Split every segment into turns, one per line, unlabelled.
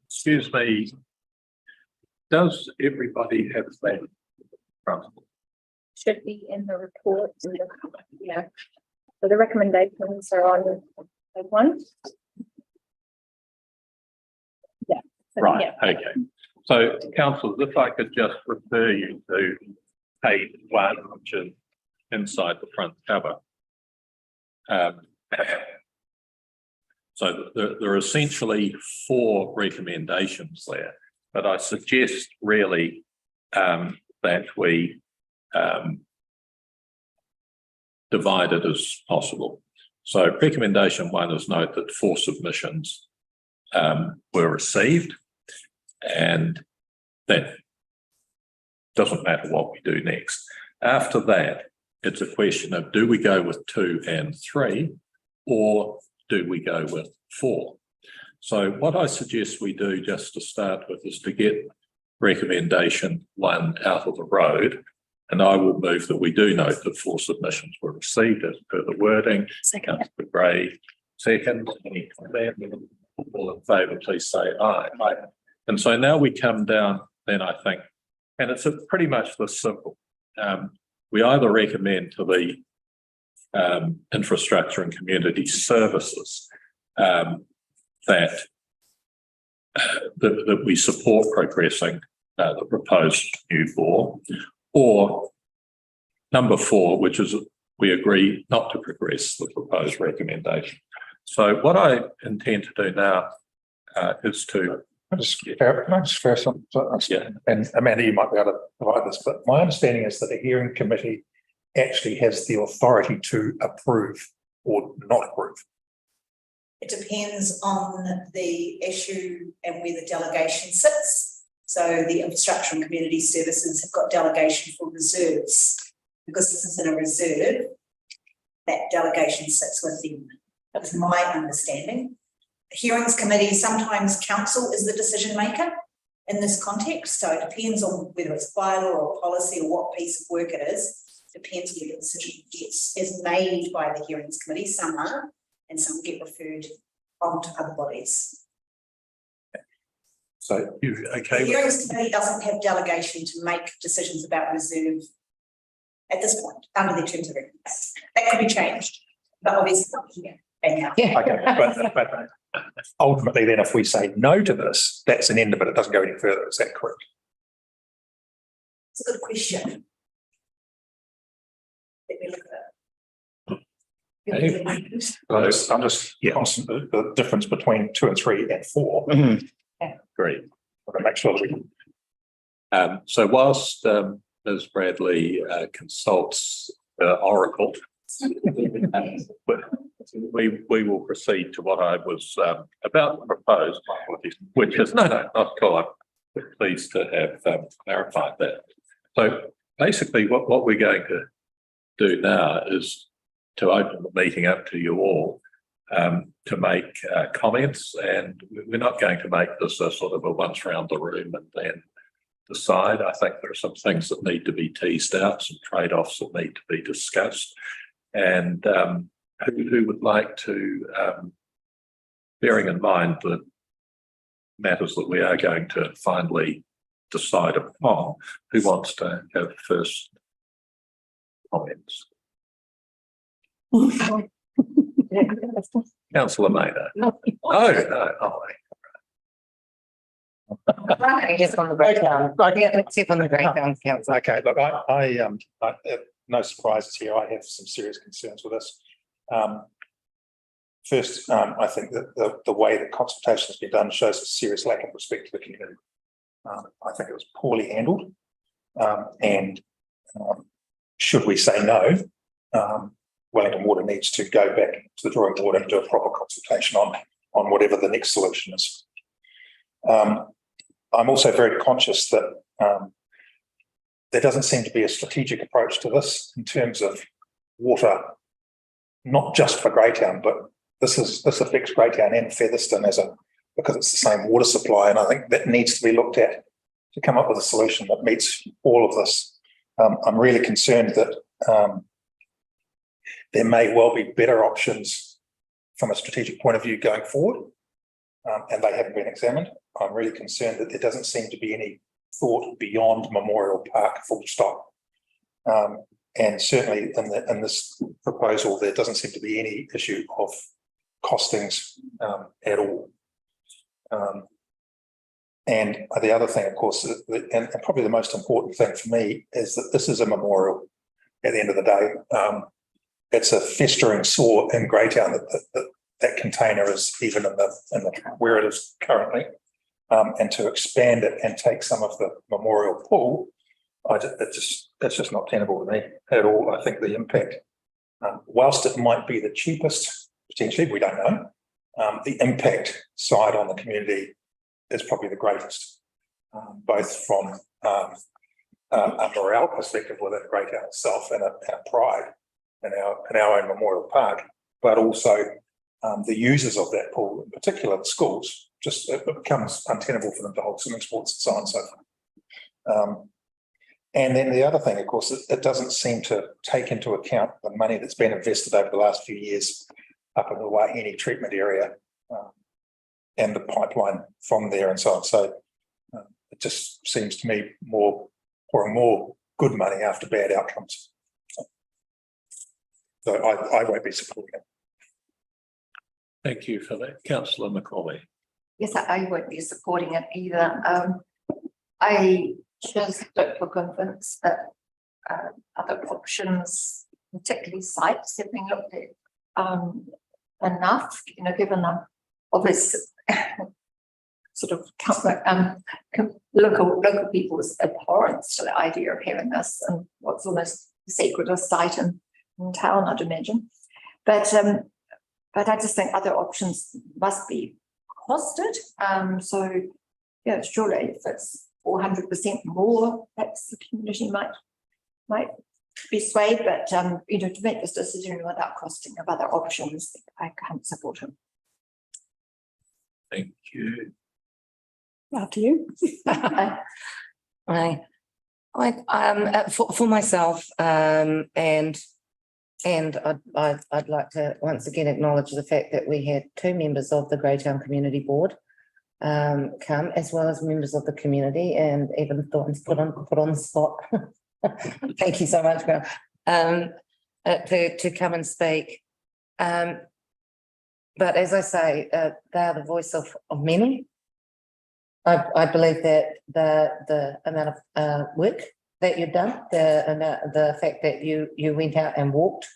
Excuse me, does everybody have that from?
Should be in the report. Yeah. So the recommendations are on page 1. Yeah. So,
Right,
yeah.
okay. So, councillors, if I could just refer you to page 1, which is inside the front cover. So there are essentially 4 recommendations there, but I suggest really that we divide it as possible. So recommendation 1 is note that 4 submissions were received, and that doesn't matter what we do next. After that, it's a question of do we go with 2 and 3, or do we go with 4? So what I suggest we do just to start with is to get recommendation 1 out of the road, and I will move that we do note that 4 submissions were received as per the wording.
Second.
Councillor Gray, second. Any comment? All in favour, please say aye. Aye. And so now we come down, then I think, and it's pretty much this simple. We either recommend to the infrastructure and community services that we support progressing the proposed new law, or number 4, which is we agree not to progress the proposed recommendation. So what I intend to do now is to
Can I just first, and Amanda, you might be able to provide this, but my understanding is that the hearing committee actually has the authority to approve or not approve.
It depends on the issue and where the delegation sits. So the infrastructure and community services have got delegation for reserves. Because this is in a reserve, that delegation sits with them. That's my understanding. The hearings committee, sometimes council is the decision maker in this context. So it depends on whether it's bylaw or policy or what piece of work it is. Depends where the decision is made by the hearings committee. Some are, and some get referred on to other bodies.
So you okay?
The hearings committee doesn't have delegation to make decisions about reserve at this point under the terms of reference. That could be changed, but obviously not here and now.
Okay, but ultimately, then, if we say no to this, that's an end of it. It doesn't go any further. Is that correct?
It's a good question. Let me look at it.
I'm just constant the difference between 2 and 3 and 4.
Great.
To make sure that we
So whilst Ms. Bradley consults Oracle, we will proceed to what I was about to propose, which is not at all. I'm pleased to have clarified that. So basically, what we're going to do now is to open the meeting up to you all to make comments, and we're not going to make this a sort of a once round the room and then decide. I think there are some things that need to be teased out, some trade-offs that need to be discussed, and who would like to, bearing in mind the matters that we are going to finally decide upon, who wants to have first comments? Councillor Maynard. No.
Just on the breakdown. Let's see on the breakdown, council.
Okay, look, I no surprises here. I have some serious concerns with this. First, I think that the way that consultation has been done shows a serious lack of respect to the community. I think it was poorly handled, and should we say no, Wellington Water needs to go back to the drawing board and do a proper consultation on whatever the next solution is. I'm also very conscious that there doesn't seem to be a strategic approach to this in terms of water, not just for Greytown, but this affects Greytown and Featherston because it's the same water supply, and I think that needs to be looked at to come up with a solution that meets all of this. I'm really concerned that there may well be better options from a strategic point of view going forward. and they haven't been examined. I'm really concerned that there doesn't seem to be any thought beyond Memorial Park, full stop. And certainly in this proposal, there doesn't seem to be any issue of costings at all. And the other thing, of course, and probably the most important thing for me is that this is a memorial at the end of the day. It's a festering sore in Greytown that container is even in the where it is currently. And to expand it and take some of the memorial pool, it's just not tenable to me at all. I think the impact, whilst it might be the cheapest, potentially, we don't know, the impact side on the community is probably the greatest, both from a morale perspective within Greytown itself and a pride in our own Memorial Park, but also the users of that pool, in particular the schools, just it becomes untenable for them to hold swimming sports and so on and so forth. And then the other thing, of course, it doesn't seem to take into account the money that's been invested over the last few years up in the Waihi treatment area and the pipeline from there and so on. So it just seems to me pouring more good money after bad outcomes. So I won't be supporting it.
Thank you for that. Councillor McCauley.
Yes, I won't be supporting it either. I just don't feel convinced that other options, particularly sites, have been looked at enough, given the obvious sort of local people's abhorrence to the idea of having this and what's almost the sacredest site in town, I'd imagine. But I just think other options must be costed. So yeah, surely if it's 400% more, perhaps the community might be swayed. But to make this decision without costing of other options, I can't support him.
Thank you.
After you.
For myself, and I'd like to once again acknowledge the fact that we had 2 members of the Greytown Community Board come, as well as members of the community, and even thought put on the spot. Thank you so much, Graham, to come and speak. But as I say, they are the voice of many. I believe that the amount of work that you've done, the fact that you went out and walked,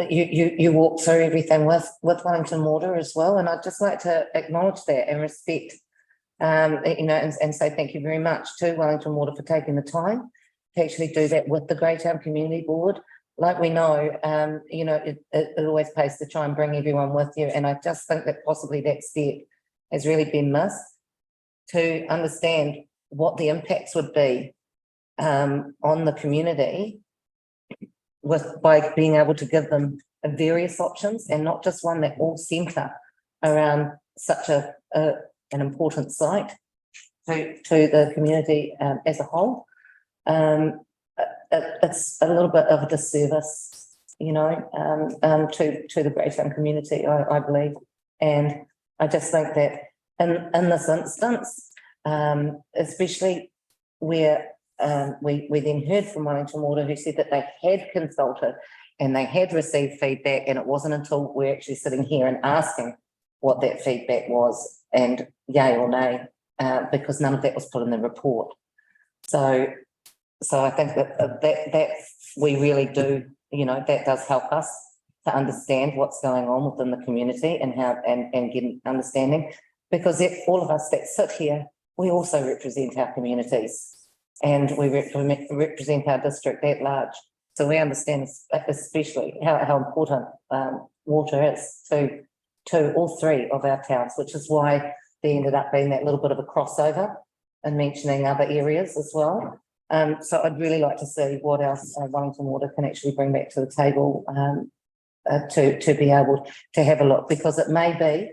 you walked through everything with Wellington Water as well, and I'd just like to acknowledge that and respect, and say thank you very much to Wellington Water for taking the time to actually do that with the Greytown Community Board. Like we know, it always pays to try and bring everyone with you, and I just think that possibly that step has really been missed, to understand what the impacts would be on the community by being able to give them various options and not just one that all centre around such an important site to the community as a whole. It's a little bit of a disservice, to the Greytown community, I believe. And I just think that in this instance, especially where we then heard from Wellington Water, who said that they had consulted and they had received feedback, and it wasn't until we're actually sitting here and asking what that feedback was and yay or nay, because none of that was put in the report. So I think that we really do, that does help us to understand what's going on within the community and how and get an understanding, because if all of us that sit here, we also represent our communities and we represent our district at large. So we understand especially how important water is to all 3 of our towns, which is why there ended up being that little bit of a crossover and mentioning other areas as well. So I'd really like to see what else Wellington Water can actually bring back to the table to be able to have a look, because it may be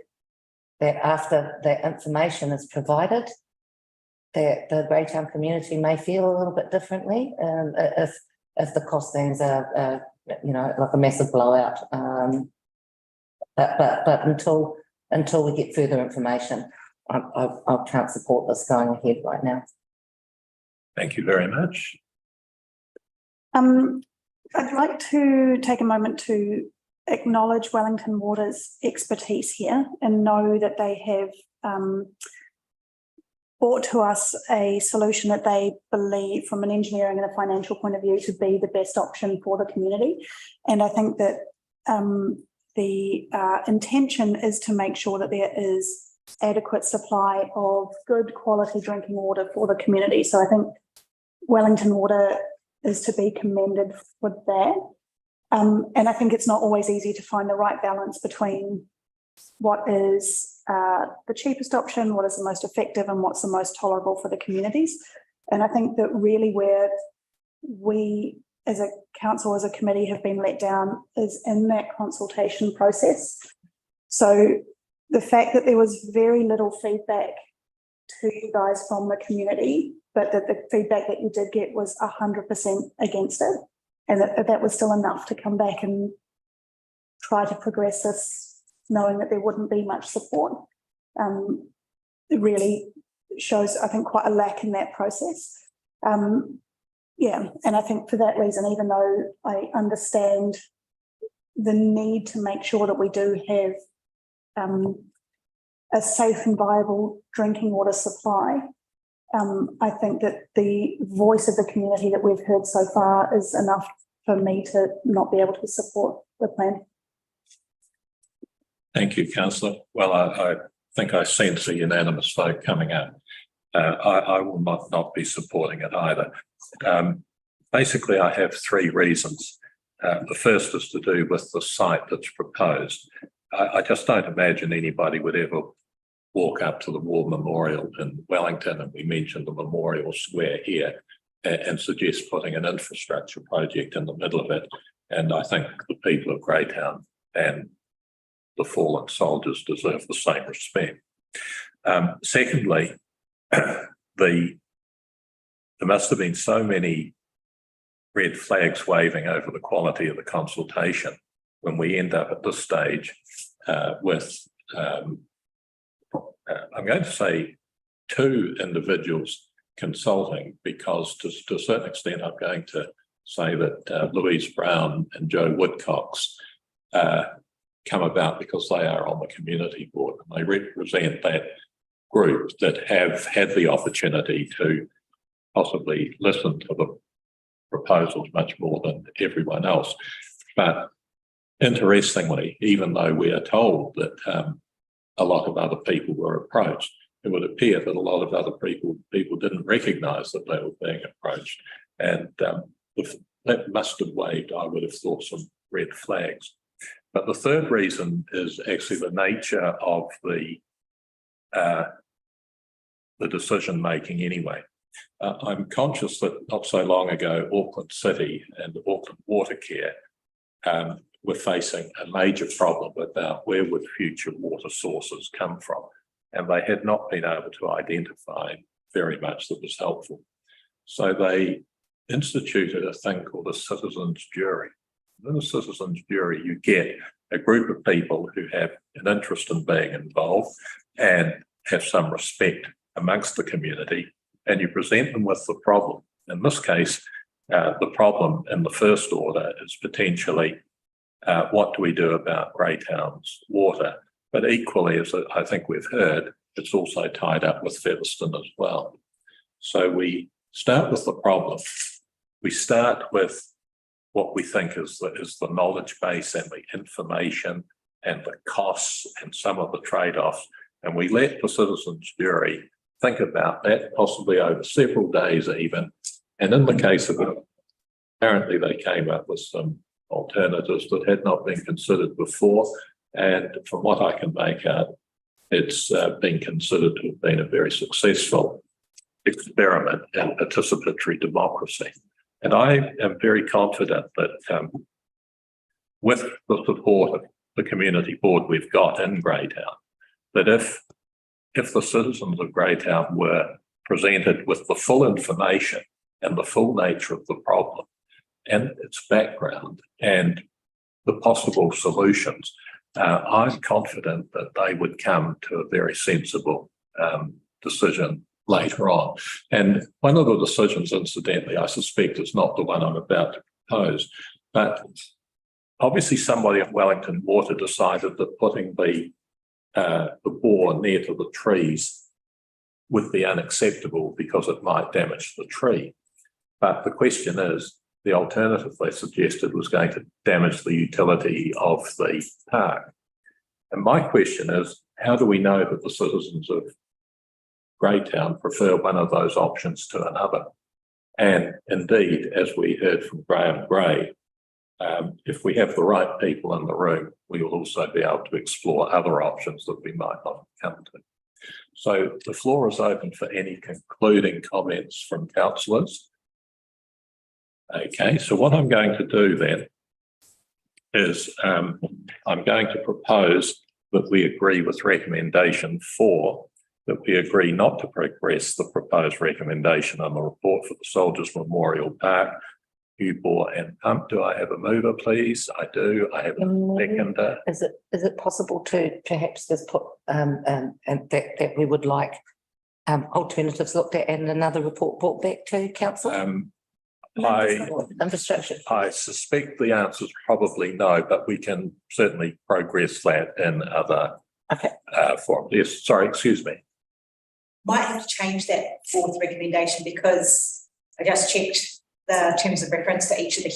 that after that information is provided, that the Greytown community may feel a little bit differently if the costings are like a massive blowout. But until until we get further information. I can't support this going ahead right now.
Thank you very much.
I'd like to take a moment to acknowledge Wellington Water's expertise here and know that they have brought to us a solution that they believe from an engineering and a financial point of view to be the best option for the community. And I think that the intention is to make sure that there is adequate supply of good quality drinking water for the community. So I think Wellington Water is to be commended for that. And I think it's not always easy to find the right balance between what is the cheapest option, what is the most effective, and what's the most tolerable for the communities. And I think that really where we as a council, as a committee, have been let down is in that consultation process. So the fact that there was very little feedback to you guys from the community, but that the feedback that you did get was 100% against it, and that was still enough to come back and try to progress this, knowing that there wouldn't be much support, it really shows, I think, quite a lack in that process. Yeah, and I think for that reason, even though I understand the need to make sure that we do have a safe and viable drinking water supply, I think that the voice of the community that we've heard so far is enough for me to not be able to support the plan.
Thank you, Councillor. Well, I think I sense a unanimous vote coming out. I will not be supporting it either. Basically, I have three reasons. The first is to do with the site that's proposed. I just don't imagine anybody would ever walk up to the War Memorial in Wellington, and we mentioned the Memorial Square here, and suggest putting an infrastructure project in the middle of it. And I think the people of Greytown and the fallen soldiers deserve the same respect. Secondly, there must have been so many red flags waving over the quality of the consultation when we end up at this stage with, I'm going to say, two individuals consulting, because to a certain extent I'm going to say that Louise Brown and Joe Woodcox come about because they are on the community board, and they represent that group that have had the opportunity to possibly listen to the proposals much more than everyone else. But interestingly, even though we are told that a lot of other people were approached, it would appear that a lot of other people didn't recognise that they were being approached, and that must have waved, I would have thought, some red flags. But the third reason is actually the nature of the decision making anyway. I'm conscious that not so long ago, Auckland City and Auckland Watercare were facing a major problem about where would future water sources come from, and they had not been able to identify very much that was helpful. So they instituted a thing called a citizens' jury. In a citizens' jury, you get a group of people who have an interest in being involved and have some respect amongst the community, and you present them with the problem. In this case, the problem in the first order is potentially what do we do about Greytown's water? But equally, as I think we've heard, it's also tied up with Featherston as well. So we start with the problem. We start with what we think is the knowledge base and the information and the costs and some of the trade-offs. And we let the citizens' jury think about that, possibly over several days even. And in the case of it, apparently they came up with some alternatives that had not been considered before. And from what I can make out, it's been considered to have been a very successful experiment in participatory democracy. And I am very confident that with the support of the community board we've got in Greytown, that if the citizens of Greytown were presented with the full information and the full nature of the problem and its background and the possible solutions, I'm confident that they would come to a very sensible decision later on. And one of the decisions, incidentally, I suspect is not the one I'm about to propose, but obviously somebody at Wellington Water decided that putting the bore near to the trees would be unacceptable because it might damage the tree. But the question is, the alternative they suggested was going to damage the utility of the park. And my question is, how do we know that the citizens of Greytown prefer one of those options to another? And indeed, as we heard from Graham Gray, if we have the right people in the room, we will also be able to explore other options that we might not come to. So the floor is open for any concluding comments from councillors. Okay, so what I'm going to do then is I'm going to propose that we agree with recommendation 4, that we agree not to progress the proposed recommendation on the report for the Soldiers Memorial Park, Bore and Pump. Do I have a mover, please? I do. I have a seconder.
Is it possible to perhaps just put and that we would like alternatives looked at and another report brought back to council? Infrastructure.
I suspect the answer is probably no, but we can certainly progress that in other forums. Yes, sorry, excuse me.
Might have to change that 4th recommendation because I just checked the terms of reference for each of the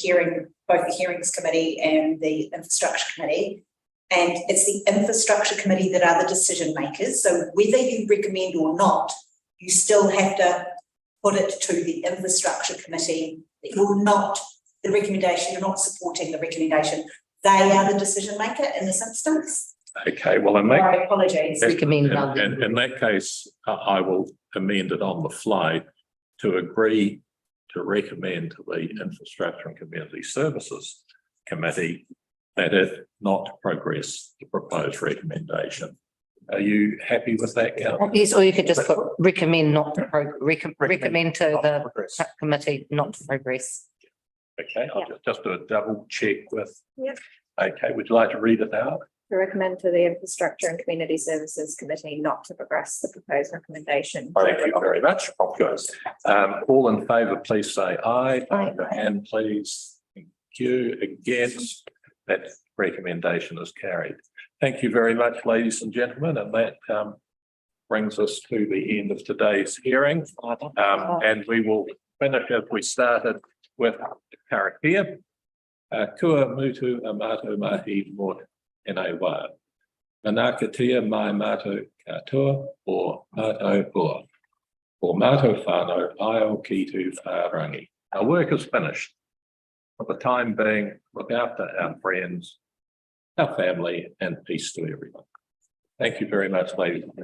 both the hearings committee and the infrastructure committee. And it's the infrastructure committee that are the decision makers. So whether you recommend or not, you still have to put it to the infrastructure committee. You're not supporting the recommendation. They are the decision maker in this instance.
Okay, well,
My apologies.
Recommend
in that case, I will amend it on the fly to agree to recommend to the Infrastructure and Community Services Committee that it not progress the proposed recommendation. Are you happy with that, Councillor?
Yes, or you could just put recommend not to recommend to the committee not to progress.
Okay, I'll just do a double check with.
Yep.
Okay, would you like to read it out?
To recommend to the Infrastructure and Community Services Committee not to progress the proposed recommendation.
Thank you very much. All in favour, please say aye.
Aye.
And please, thank you. Against, that recommendation is carried. Thank you very much, ladies and gentlemen, and that brings us to the end of today's hearing. And we will finish as we started with Karakia. Kua mutu amato mahi mort enewa. Manakatia mai mato katoa or mato bua. Or mato whānau aio ki tu whārangi. Our work is finished. For the time being, look after our friends, our family, and peace to everyone. Thank you very much, ladies and gentlemen.